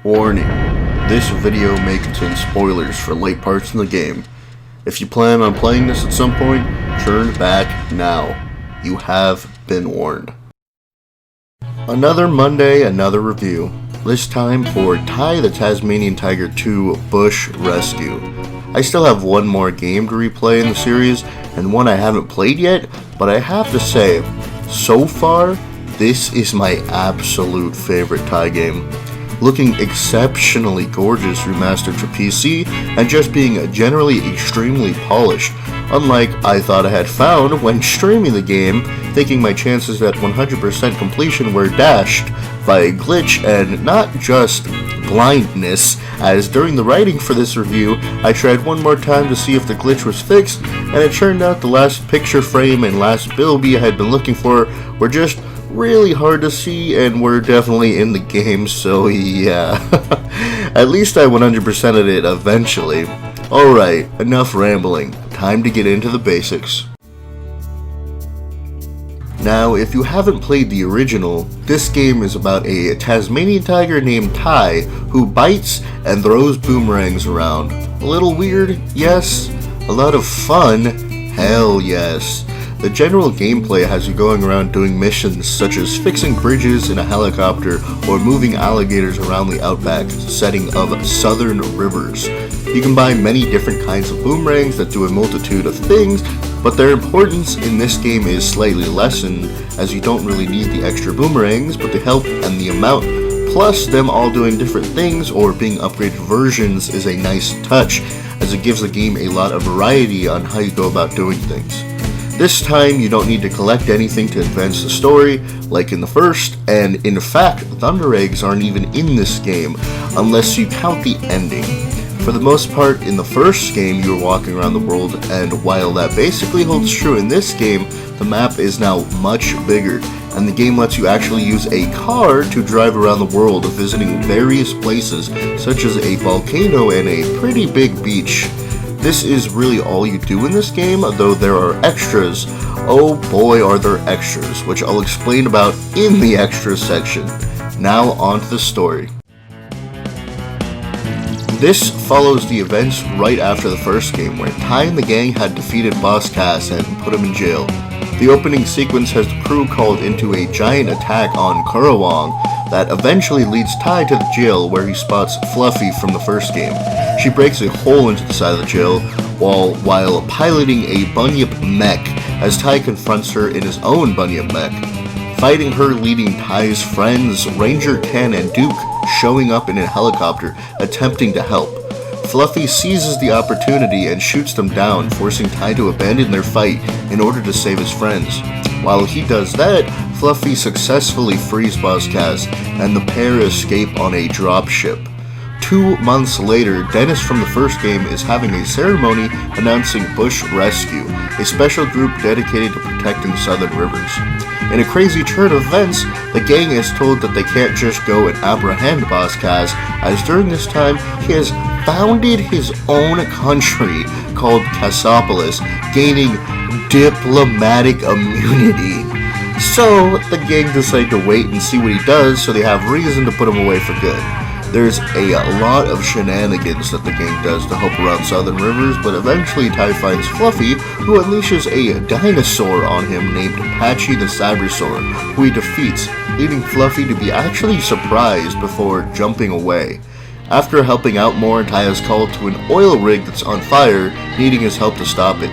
Warning, this video may contain spoilers for late parts in the game. If you plan on playing this at some point, turn back now. You have been warned. Another Monday, another review. This time for Ty the Tasmanian Tiger 2 Bush Rescue. I still have one more game to replay in the series, and one I haven't played yet, but I have to say, so far, this is my absolute favorite Ty game. Looking exceptionally gorgeous remastered for PC, and just being generally extremely polished, unlike I thought I had found when streaming the game, thinking my chances at 100% completion were dashed by a glitch and not just blindness, as during the writing for this review, I tried one more time to see if the glitch was fixed, and it turned out the last picture frame and last bilby I had been looking for were just really hard to see, and we're definitely in the game, so yeah. At least I 100%ed it eventually. Alright, enough rambling. Time to get into the basics. Now, if you haven't played the original, this game is about a Tasmanian tiger named Ty who bites and throws boomerangs around. A little weird, yes. A lot of fun, hell yes. The general gameplay has you going around doing missions such as fixing bridges in a helicopter or moving alligators around the outback setting of southern rivers. You can buy many different kinds of boomerangs that do a multitude of things, but their importance in this game is slightly lessened, as you don't really need the extra boomerangs, but the help and the amount, plus them all doing different things or being upgraded versions is a nice touch, as it gives the game a lot of variety on how you go about doing things. This time, you don't need to collect anything to advance the story, like in the first, and in fact, Thunder Eggs aren't even in this game, unless you count the ending. For the most part, in the first game, you were walking around the world, and while that basically holds true in this game, the map is now much bigger, and the game lets you actually use a car to drive around the world, visiting various places, such as a volcano and a pretty big beach. This is really all you do in this game, though there are extras. Oh boy are there extras, which I'll explain about in the extras section. Now on to the story. This follows the events right after the first game, where Ty and the gang had defeated Boss Cass and put him in jail. The opening sequence has the crew called into a giant attack on Currawong that eventually leads Ty to the jail, where he spots Fluffy from the first game. She breaks a hole into the side of the jail while piloting a Bunyip mech, as Ty confronts her in his own Bunyip mech. Fighting her leading Ty's friends, Ranger Ken and Duke, showing up in a helicopter, attempting to help. Fluffy seizes the opportunity and shoots them down, forcing Ty to abandon their fight in order to save his friends. While he does that, Fluffy successfully frees Boss Cass, and the pair escape on a dropship. 2 months later, Dennis from the first game is having a ceremony announcing Bush Rescue, a special group dedicated to protecting southern rivers. In a crazy turn of events, the gang is told that they can't just go and apprehend Boss Cass, as during this time he has founded his own country called Cassopolis, gaining diplomatic immunity. So the gang decide to wait and see what he does, so they have reason to put him away for good. There's a lot of shenanigans that the gang does to help around southern rivers, but eventually Ty finds Fluffy, who unleashes a dinosaur on him named Patchy the Cybersaur, who he defeats, leading Fluffy to be actually surprised before jumping away. After helping out more, Ty is called to an oil rig that's on fire, needing his help to stop it.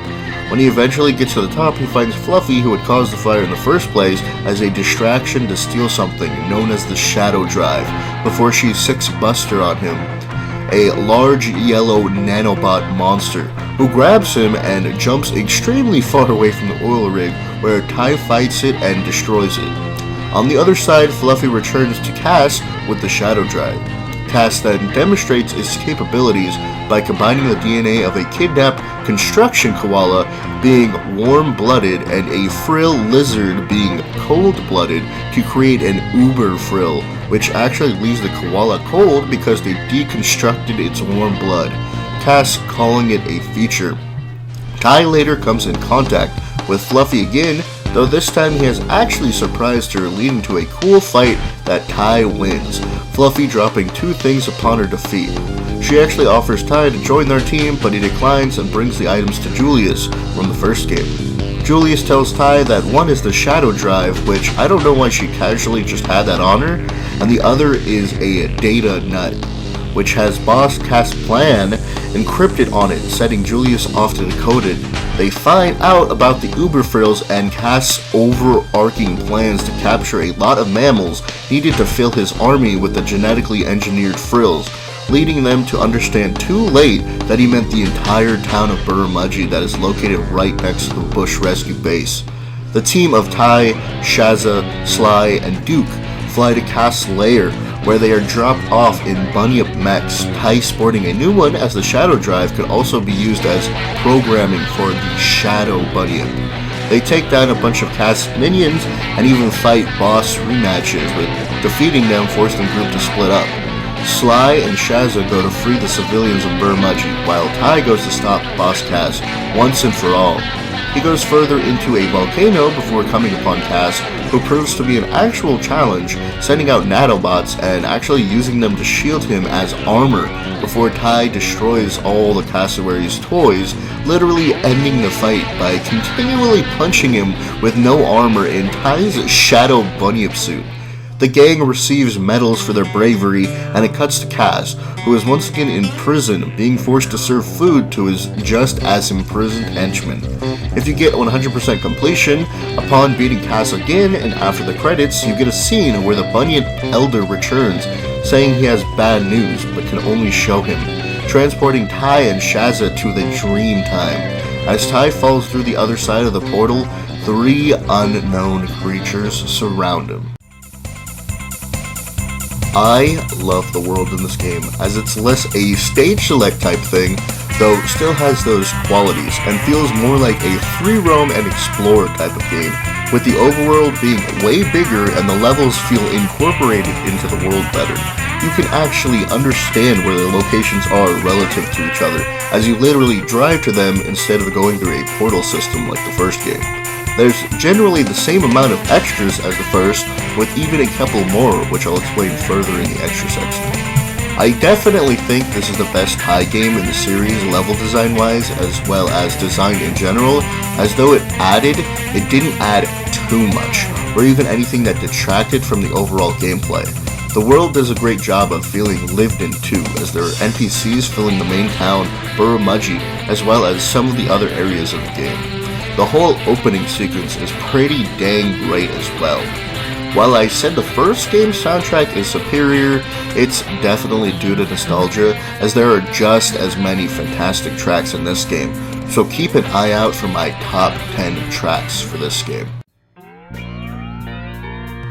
When he eventually gets to the top, he finds Fluffy, who had caused the fire in the first place, as a distraction to steal something known as the Shadow Drive, before she sicks Buster on him, a large yellow nanobot monster, who grabs him and jumps extremely far away from the oil rig, where Ty fights it and destroys it. On the other side, Fluffy returns to Cass with the Shadow Drive. Cass then demonstrates its capabilities by combining the DNA of a kidnapped construction koala being warm-blooded and a frill lizard being cold-blooded to create an uber frill, which actually leaves the koala cold because they deconstructed its warm blood. Cass calling it a feature. Tai later comes in contact with Fluffy again, though this time he has actually surprised her, leading to a cool fight that Tai wins, Fluffy dropping 2 things upon her defeat. She actually offers Tai to join their team, but he declines and brings the items to Julius from the first game. Julius tells Tai that one is the Shadow Drive, which I don't know why she casually just had that on her, and the other is a data nut, which has Boss Cass' plan encrypted on it, setting Julius off to decode it. They find out about the Uber frills and Cass' overarching plans to capture a lot of mammals needed to fill his army with the genetically engineered frills, leading them to understand too late that he meant the entire town of Burramudgee that is located right next to the Bush Rescue Base. The team of Tai, Shazza, Sly, and Duke fly to Cass' lair, where they are dropped off in Bunyip mechs, Tai sporting a new one, as the Shadow Drive could also be used as programming for the Shadow Bunyip. They take down a bunch of Cass' minions and even fight boss rematches, with defeating them forcing the group to split up. Sly and Shazza go to free the civilians of Burramudgee, while Tai goes to stop Boss Cass once and for all. He goes further into a volcano before coming upon Cass, who proves to be an actual challenge, sending out nanobots and actually using them to shield him as armor before Tai destroys all the cassowary's toys, literally ending the fight by continually punching him with no armor in Tai's Shadow Bunyip suit. The gang receives medals for their bravery, and it cuts to Cass, who is once again in prison, being forced to serve food to his just as imprisoned henchmen. If you get 100% completion, upon beating Cass again and after the credits, you get a scene where the Bunyip Elder returns, saying he has bad news but can only show him, transporting Tai and Shazza to the dream time. As Tai falls through the other side of the portal, 3 unknown creatures surround him. I love the world in this game, as it's less a stage select type thing, though still has those qualities, and feels more like a free roam and explore type of game, with the overworld being way bigger and the levels feel incorporated into the world better. You can actually understand where the locations are relative to each other, as you literally drive to them instead of going through a portal system like the first game. There's generally the same amount of extras as the first, with even a couple more, which I'll explain further in the extra section. I definitely think this is the best Tai game in the series, level design wise, as well as design in general, as though it didn't add too much, or even anything that detracted from the overall gameplay. The world does a great job of feeling lived in too, as there are NPCs filling the main town, Burramudgee, as well as some of the other areas of the game. The whole opening sequence is pretty dang great as well. While I said the first game's soundtrack is superior, it's definitely due to nostalgia, as there are just as many fantastic tracks in this game, so keep an eye out for my top 10 tracks for this game.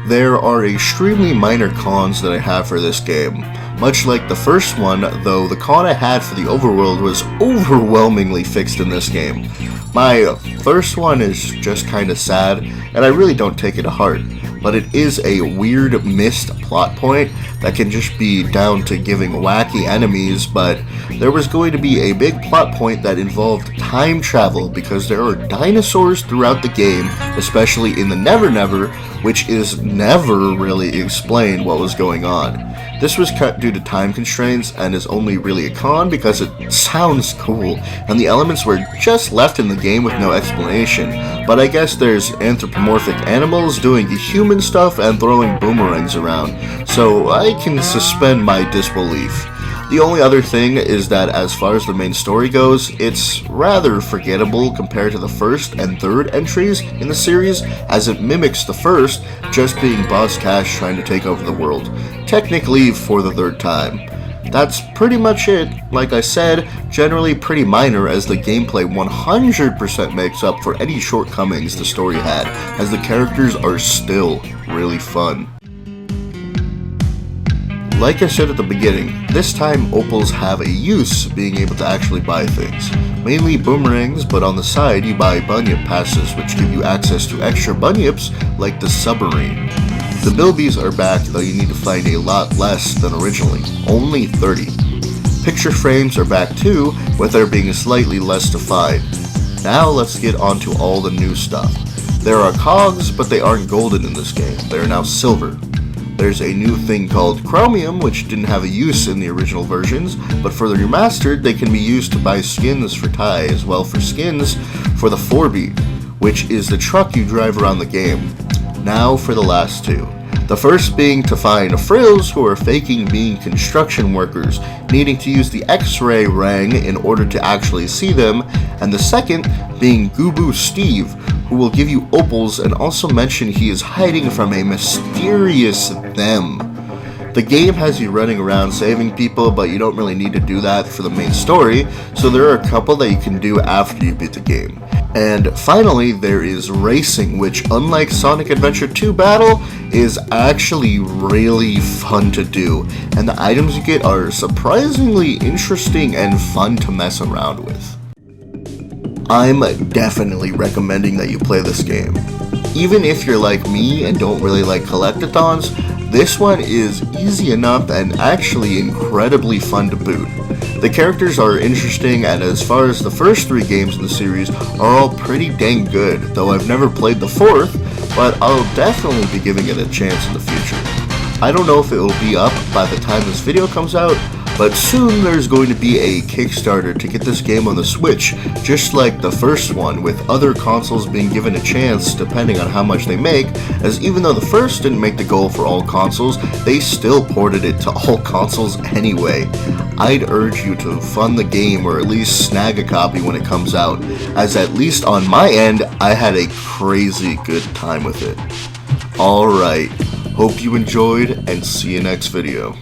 There are extremely minor cons that I have for this game. Much like the first one, though, the con I had for the overworld was overwhelmingly fixed in this game. My first one is just kinda sad, and I really don't take it to heart, but it is a weird missed plot point that can just be down to giving wacky enemies, but there was going to be a big plot point that involved time travel because there are dinosaurs throughout the game, especially in the Never Never, which is never really explained what was going on. This was cut due to time constraints and is only really a con because it sounds cool, and the elements were just left in the game with no explanation, but I guess there's anthropomorphic animals doing human stuff and throwing boomerangs around, so I can suspend my disbelief. The only other thing is that as far as the main story goes, it's rather forgettable compared to the first and third entries in the series, as it mimics the first, just being Boss Cass trying to take over the world, technically for the third time. That's pretty much it. Like I said, generally pretty minor, as the gameplay 100% makes up for any shortcomings the story had, as the characters are still really fun. Like I said at the beginning, this time opals have a use, being able to actually buy things. Mainly boomerangs, but on the side you buy bunyip passes, which give you access to extra bunyips like the submarine. The bilbies are back, though you need to find a lot less than originally, only 30. Picture frames are back too, with there being slightly less defined. Now let's get on to all the new stuff. There are cogs, but they aren't golden in this game, they are now silver. There's a new thing called chromium, which didn't have a use in the original versions, but for the remastered they can be used to buy skins for Ty, as well for skins for the 4B, which is the truck you drive around the game. Now for the last two. The first being to find frills who are faking being construction workers, needing to use the X-ray ring in order to actually see them, and the second being Goobu Steve, who will give you opals and also mention he is hiding from a mysterious them. The game has you running around saving people, but you don't really need to do that for the main story, so there are a couple that you can do after you beat the game. And finally, there is racing, which unlike Sonic Adventure 2 Battle, is actually really fun to do, and the items you get are surprisingly interesting and fun to mess around with. I'm definitely recommending that you play this game. Even if you're like me and don't really like collectathons, this one is easy enough and actually incredibly fun to boot. The characters are interesting, and as far as the first three games in the series are all pretty dang good, though I've never played the fourth, but I'll definitely be giving it a chance in the future. I don't know if it will be up by the time this video comes out, but soon there's going to be a Kickstarter to get this game on the Switch, just like the first one, with other consoles being given a chance depending on how much they make, as even though the first didn't make the goal for all consoles, they still ported it to all consoles anyway. I'd urge you to fund the game or at least snag a copy when it comes out, as at least on my end, I had a crazy good time with it. Alright, hope you enjoyed and see you next video.